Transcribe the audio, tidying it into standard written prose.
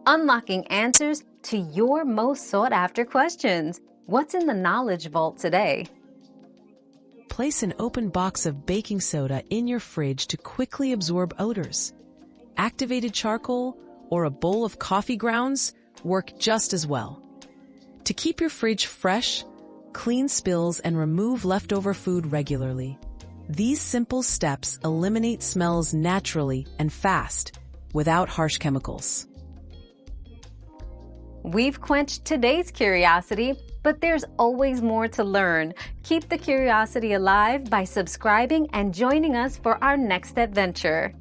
unlocking answers to your most sought-after questions. What's in the Knowledge Vault today? Place an open box of baking soda in your fridge to quickly absorb odors. Activated charcoal or a bowl of coffee grounds work just as well. To keep your fridge fresh, clean spills and remove leftover food regularly. These simple steps eliminate smells naturally and fast, without harsh chemicals. We've quenched today's curiosity, but there's always more to learn. Keep the curiosity alive by subscribing and joining us for our next adventure.